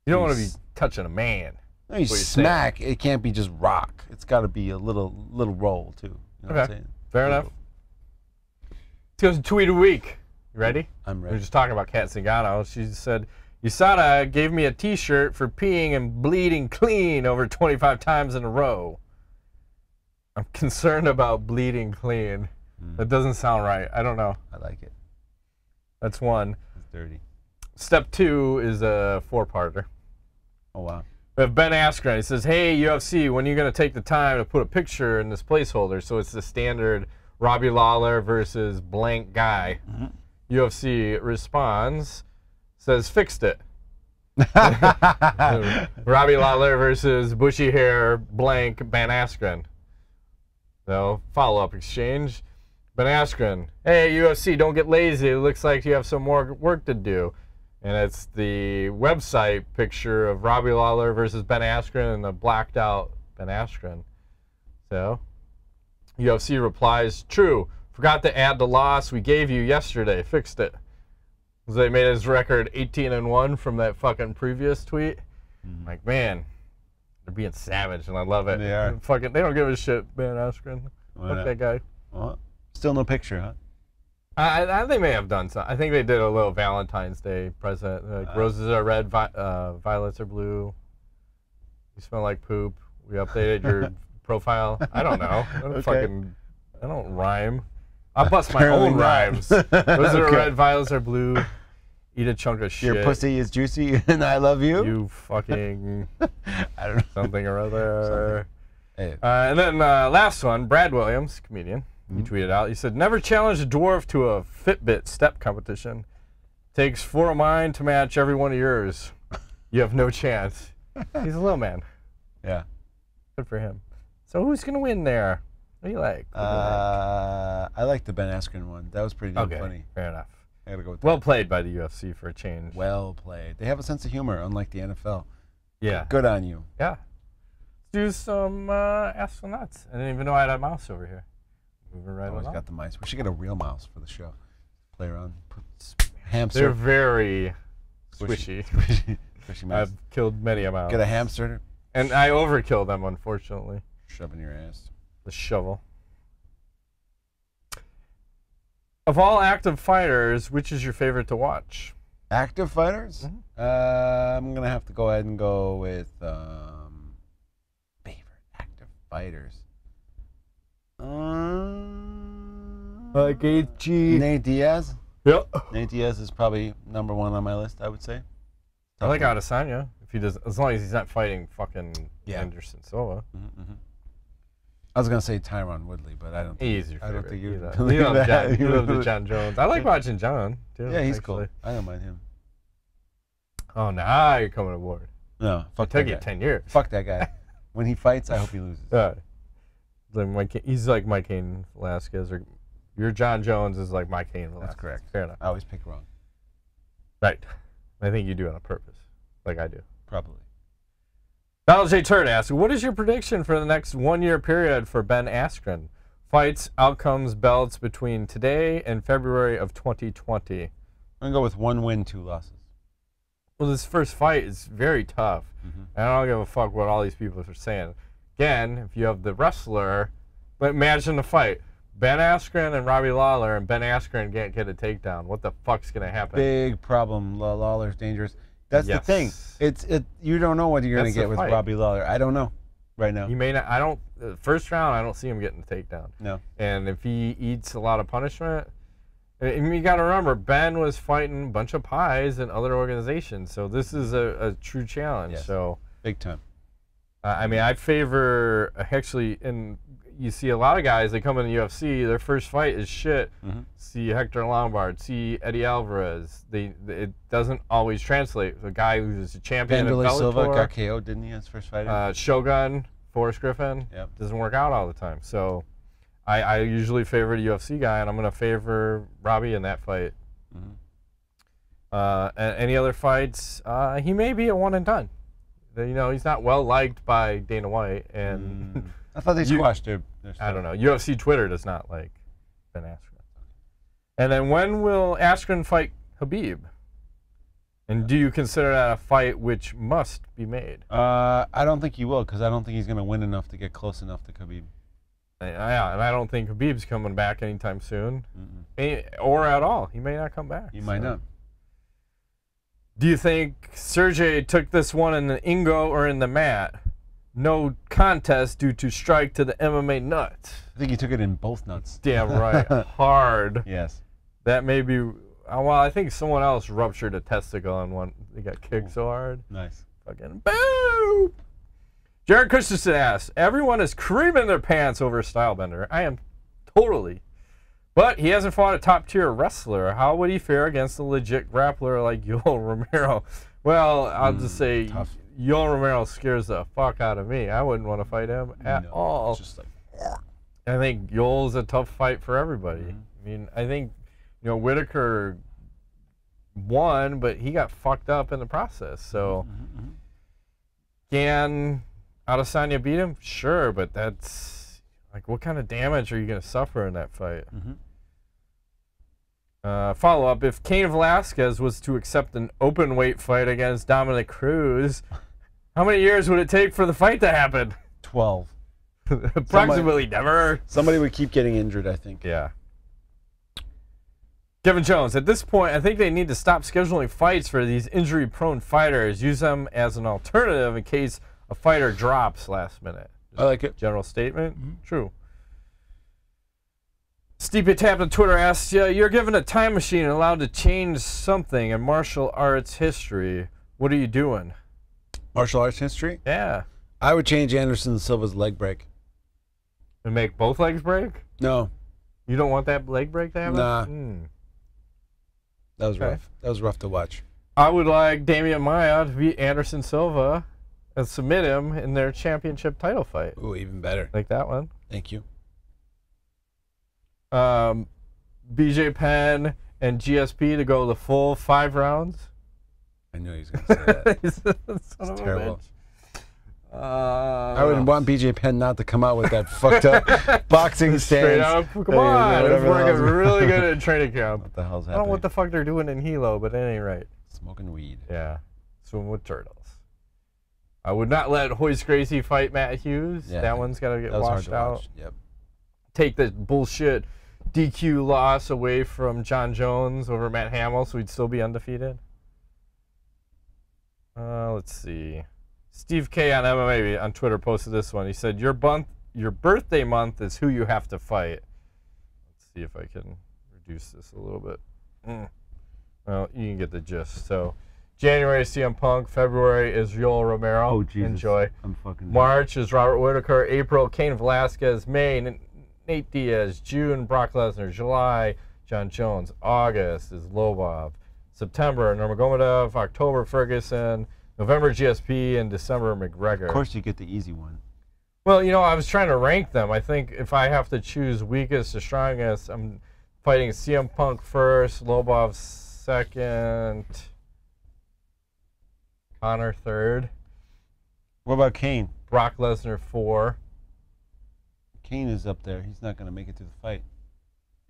You don't want to be touching a man. No, you smack. It can't be just rock. It's got to be a little roll too. You know what I'm saying? Fair enough. Let's go to tweet of the week. You ready? I'm We ready. were just talking about Kat Ngannou. She said, USADA gave me a t-shirt for peeing and bleeding clean over 25 times in a row. I'm concerned about bleeding clean. That doesn't sound right. I don't know. I like it. That's one. It's dirty. Step 2 is a 4-parter. Oh wow. We have Ben Askren. He says, hey, UFC, when are you going to take the time to put a picture in this placeholder? So it's the standard Robbie Lawler versus blank guy. UFC responds, says, fixed it. Robbie Lawler versus bushy hair blank Ben Askren. So, follow-up exchange. Ben Askren, hey, UFC, don't get lazy. It looks like you have some more work to do. And it's the website picture of Robbie Lawler versus Ben Askren and the blacked out Ben Askren. So, UFC replies, true. Forgot to add the loss we gave you yesterday. Fixed it. So they made his record 18-1 from that fucking previous tweet. Like, man, they're being savage, and I love it. They are. Fucking, they don't give a shit, Ben Askren. Fuck that guy. Well, still no picture, huh? I think they have done some. I think they did a little Valentine's Day present. Like, roses are red, violets are blue. You smell like poop. We updated your profile. I don't know. I don't fucking. I don't rhyme. I bust my own rhymes. Roses are red, violets are blue. Eat a chunk of shit. Your pussy is juicy, and I love you. You fucking. I don't know. Something or other. Hey. And then last one, Brad Williams, comedian. He tweeted out. He said, "Never challenge a dwarf to a Fitbit step competition. Takes 4 of mine to match every one of yours. You have no chance." He's a little man. Yeah. Good for him. So who's gonna win there? What do you like? I like the Ben Askren one. That was pretty damn funny. Fair enough. I gotta go with that. Well played by the UFC for a change. Well played. They have a sense of humor, unlike the NFL. Yeah. Good on you. Yeah. Let's do some Ask the Nuts. I didn't even know I had a mouse over here. Moving right Always along. got the mice. We should get a real mouse for the show. Play around. Put They're hamster. very squishy. Squishy mouse. I've killed many a mouse. Get a hamster. And I overkill them, unfortunately. Shove in your ass. The shovel. Of all active fighters, which is your favorite to watch? Active fighters? I'm gonna have to go ahead and go with favorite active fighters. Gaethje. Nate Diaz. Yep. Nate Diaz is probably #1 on my list, I would say. I like Adesanya. If he does, as long as he's not fighting fucking Yeah. Anderson Silva. I was gonna say Tyron Woodley, but I don't. He's your favorite. I don't think you love the John Jones. I like watching John too. Yeah, he's actually. cool. I don't mind him. Oh, now you're coming aboard. No, fuck It that took guy. you 10 years. Fuck that guy. When he fights, I hope he loses. He's like my Cain Velasquez, or your John Jones is like my Cain Velasquez. That's correct. Fair enough. I always pick wrong. Right. I think you do it on purpose, like I do. Probably. Donald J. Turd asks, what is your prediction for the next 1 year period for Ben Askren? Fights, outcomes, belts between today and February of 2020. I'm going to go with 1 win, 2 losses. Well, this first fight is very tough. And I don't give a fuck what all these people are saying. Again, if you have the wrestler, but imagine the fight. Ben Askren and Robbie Lawler, and Ben Askren can't get a takedown. What the fuck's going to happen? Big problem. Lawler's dangerous. That's the thing. You don't know what you're going to get with Robbie Lawler. I don't know right now. He may not. First round, I don't see him getting the takedown. No. And if he eats a lot of punishment, and you got to remember, Ben was fighting a bunch of pies in other organizations, so this is a true challenge. Yes. So big time. I mean, I favor actually, and you see a lot of guys that come in the UFC, their first fight is shit. See Hector Lombard, see Eddie Alvarez. It doesn't always translate. The guy who's a champion in Wanderlei Bellator, SIlva got KO'd, didn't he, his first fight? Shogun, Forrest Griffin. Yep. Doesn't work out all the time. So I usually favor the UFC guy, and I'm going to favor Robbie in that fight. Any other fights? He may be a one and done. You know, he's not well liked by Dana White, and I thought they squashed their I don't know. UFC Twitter does not like Ben Askren. And then when will Askren fight Khabib? And do you consider that a fight which must be made? I don't think he will, because I don't think he's going to win enough to get close enough to Khabib. Yeah, and I don't think Khabib's coming back anytime soon, or at all. He may not come back. He might not. Do you think Sergei took this one in the Ingo or in the mat? No contest due to strike to the MMA nuts. I think he took it in both nuts. Damn right. Hard. Yes. That may be... Well, I think someone else ruptured a testicle on one. They got kicked so hard. Nice. Fucking boom! Jared Christensen asks, everyone is creaming their pants over Stylebender. I am totally. But he hasn't fought a top-tier wrestler. How would he fare against a legit grappler like Yoel Romero? Well, I'll just say tough. Yoel Romero scares the fuck out of me. I wouldn't want to fight him at all. It's just like... I think Yoel's a tough fight for everybody. I mean, I think, you know, Whitaker won, but he got fucked up in the process. So, can Adesanya beat him? Sure, but that's... Like, what kind of damage are you going to suffer in that fight? Follow-up, if Cain Velasquez was to accept an open weight fight against Dominic Cruz, how many years would it take for the fight to happen? 12. Approximately never. Somebody would keep getting injured, I think. Yeah. Kevin Jones, at this point, I think they need to stop scheduling fights for these injury-prone fighters. Use them as an alternative in case a fighter drops last minute. I like it. General statement. True. Stipe Tapped on Twitter asks, you're given a time machine and allowed to change something in martial arts history. What are you doing? Martial arts history? Yeah. I would change Anderson Silva's leg break. And make both legs break? No. You don't want that leg break to happen? Nah. That was rough. That was rough to watch. I would like Damian Maia to beat Anderson Silva and submit him in their championship title fight. Ooh, even better. Like that one. Thank you. BJ Penn and GSP to go the full 5 rounds. I knew he was going to say that. It's terrible. I would want BJ Penn not to come out with that fucked up boxing stance. Straight up. Come on. It's working really good at training camp. What the hell's happening? I don't know what the fuck they're doing in Hilo, but it ain't right. Smoking weed. Yeah. Swim with turtles. I would not let Hoist Gracie fight Matt Hughes. Yeah, that one's got to get washed out. Yep. Take the bullshit DQ loss away from John Jones over Matt Hamill so he'd still be undefeated. Let's see. Steve K on MMA on Twitter posted this one. He said, your birthday month is who you have to fight. Let's see if I can reduce this a little bit. Well, you can get the gist. So January, CM Punk. February is Yoel Romero. Oh, Jesus. Enjoy. I'm fucking... March is Robert Whitaker. April, Cain Velasquez. May, Nate Diaz. June, Brock Lesnar. July, John Jones. August is Lobov. September, Nurmagomedov. October, Ferguson. November, GSP. And December, McGregor. Of course you get the easy one. Well, you know, I was trying to rank them. I think if I have to choose weakest to strongest, I'm fighting CM Punk first, Lobov second, Conor third. What about Cain? Brock Lesnar 4. Cain is up there. He's not going to make it to the fight.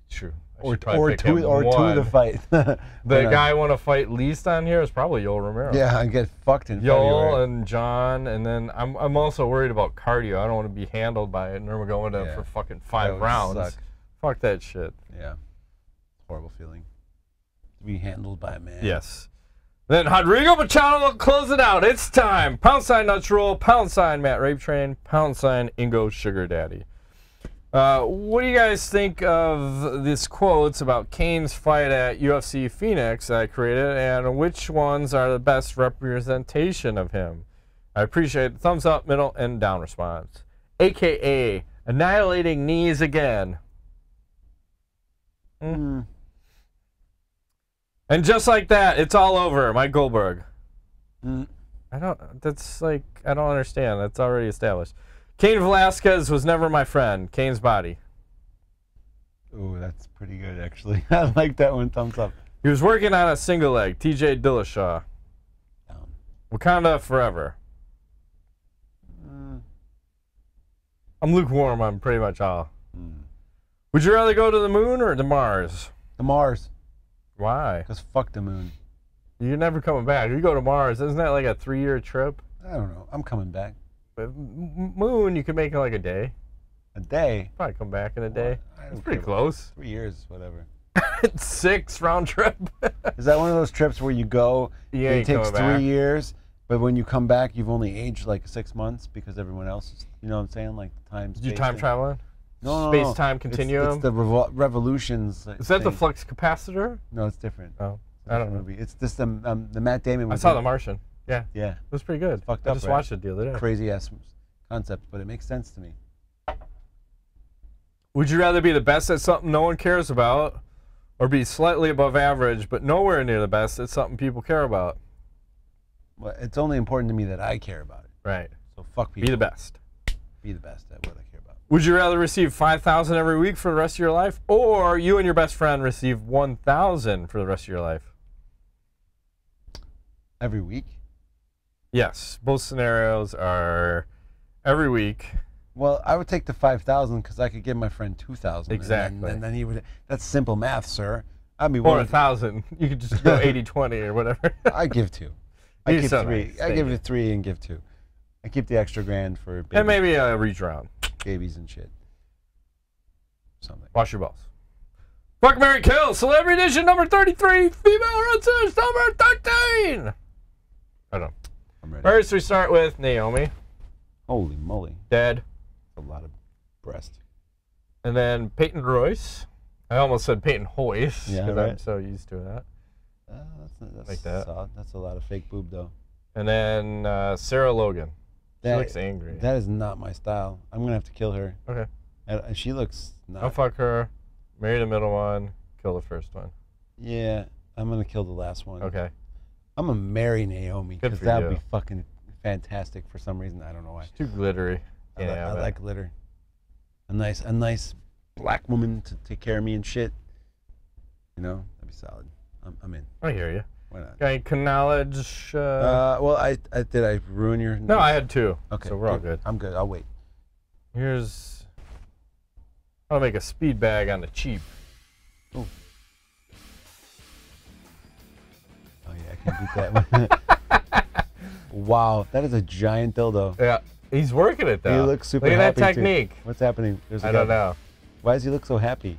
True. Or to the fight. The guy I want to fight least on here is probably Yoel Romero. Yeah, I get fucked in Yoel February. and John, and then I'm also worried about cardio. I don't want to be handled by Nurmagomedov for fucking 5 rounds. Suck. Fuck that shit. Yeah. Horrible feeling. To be handled by a man. Yes. Then Rodrigo Machado will close it out. It's time. # Nuts Roll, # Matt Rape Train, # Ingo Sugar Daddy. What do you guys think of these quotes about Cain's fight at UFC Phoenix that I created, and which ones are the best representation of him? I appreciate the thumbs up, middle, and down response. AKA annihilating knees again. And just like that, it's all over. Mike Goldberg. I don't understand. That's already established. Cain Velasquez was never my friend. Cain's body. Oh, that's pretty good, actually. I like that one. Thumbs up. He was working on a single leg. TJ Dillashaw. Down. Wakanda forever. I'm lukewarm on pretty much all. Would you rather go to the moon or to Mars? The Mars. Why? Because fuck the moon. You're never coming back. You go to Mars. Isn't that like a 3-year trip? I don't know. I'm coming back. But moon, you could make it like a day. A day? Probably come back in a day. It's pretty close. 3 years, whatever. 6 round trip. Is that one of those trips where you go, it takes 3 years, but when you come back, you've only aged like 6 months because everyone else is, you know what I'm saying? Like time, Did you time traveling? No, Space-time continuum? It's the revolutions. Is that the flux capacitor? No, it's different. Oh, I don't know. It's this the Matt Damon. I saw The Martian. Yeah. Yeah. It was pretty good. Fucked I up, just right? watched it the other day. Crazy ass concept, but it makes sense to me. Would you rather be the best at something no one cares about, or be slightly above average but nowhere near the best at something people care about? Well, it's only important to me that I care about it. Right. So fuck people. Be the best. Be the best at what I care about. Would you rather receive $5,000 every week for the rest of your life, or you and your best friend receive $1,000 for the rest of your life? Every week? Yes. Both scenarios are every week. Well, I would take the 5,000 because I could give my friend 2,000. Exactly. And then he would. That's simple math, sir. I mean, or 1,000. You could just go 80-20 or whatever. I give 2. I give 3. Nice. I give it 3 and give 2. I keep the extra grand for babies, and maybe a reach round. Babies and shit. Something. Wash your balls. Fuck, Marry, Kill. Celebrity Edition number 33. Female wrestlers number 13. I don't know. I'm ready. First, we start with Naomi. Holy moly. Dead. A lot of breast. And then Peyton Royce. I almost said Peyton Hoyce. Yeah, because right. I'm so used to that. That's Like that. Solid. That's a lot of fake boob, though. And then Sarah Logan. She looks angry. That is not my style. I'm going to have to kill her. Okay. And she looks not. I'll fuck her, marry the middle one, kill the first one. Yeah, I'm going to kill the last one. Okay. I'm going to marry Naomi because for that you. would be fucking fantastic for some reason. I don't know why. She's too glittery. I like glitter. A nice black woman to take care of me and shit. You know, that'd be solid. I'm in. I hear you. Why not? Got any knowledge? Well, did I ruin your? No, I had 2. Okay, so we're all good. I'm good. I'll wait. Here's. I'll make a speed bag on the cheap. Oh. Oh yeah, I can beat that one. Wow, that is a giant dildo. Yeah, he's working it though. He looks super happy. Look at happy that technique. Too. What's happening? I don't know. Why does he look so happy?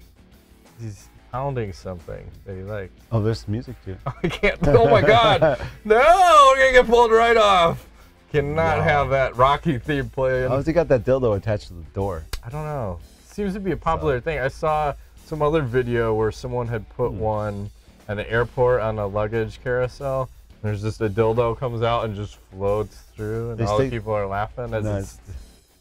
He's pounding something that he likes. Oh, there's music too. I can't. Oh my God! No, we're gonna get pulled right off. Cannot have that Rocky theme playing. How's he got that dildo attached to the door? I don't know. Seems to be a popular thing. I saw some other video where someone had put one at an airport on a luggage carousel, There's just a dildo comes out and just floats through, and all the people are laughing as it's,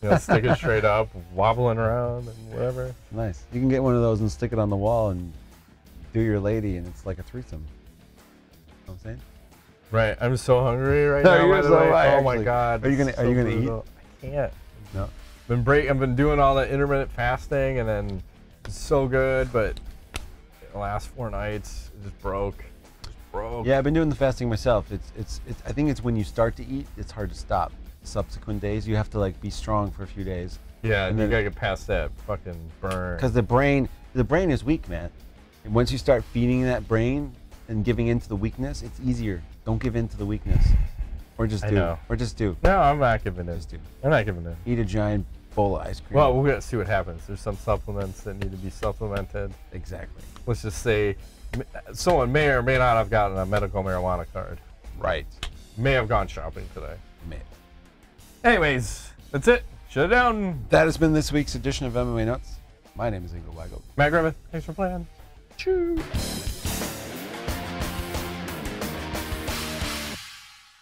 you know, sticking straight up, wobbling around and whatever. Nice. You can get one of those and stick it on the wall and do your lady, and it's like a threesome. You know what I'm saying? Right. I'm so hungry right now. By the way. Oh my God. Are you gonna eat? I can't. No. I've been doing all the intermittent fasting, and then it's so good, but the last 4 nights it just broke. Yeah, I've been doing the fasting myself. It's I think it's when you start to eat, it's hard to stop. Subsequent days, you have to like be strong for a few days. Yeah, and you gotta get past that fucking burn. Because the brain is weak, man. And once you start feeding that brain and giving into the weakness, it's easier. Don't give in to the weakness. Or just do. Or just do. No, I'm not giving in. Just do. I'm not giving in. Eat a giant bowl of ice cream. Well, we're gonna see what happens. There's some supplements that need to be supplemented. Exactly. Let's just say someone may or may not have gotten a medical marijuana card. Right. May have gone shopping today. May. Anyways, that's it. Shut it down. That has been this week's edition of MMA Nuts. My name is Ingo Weigel. Matt Griffith, thanks for playing. Choo.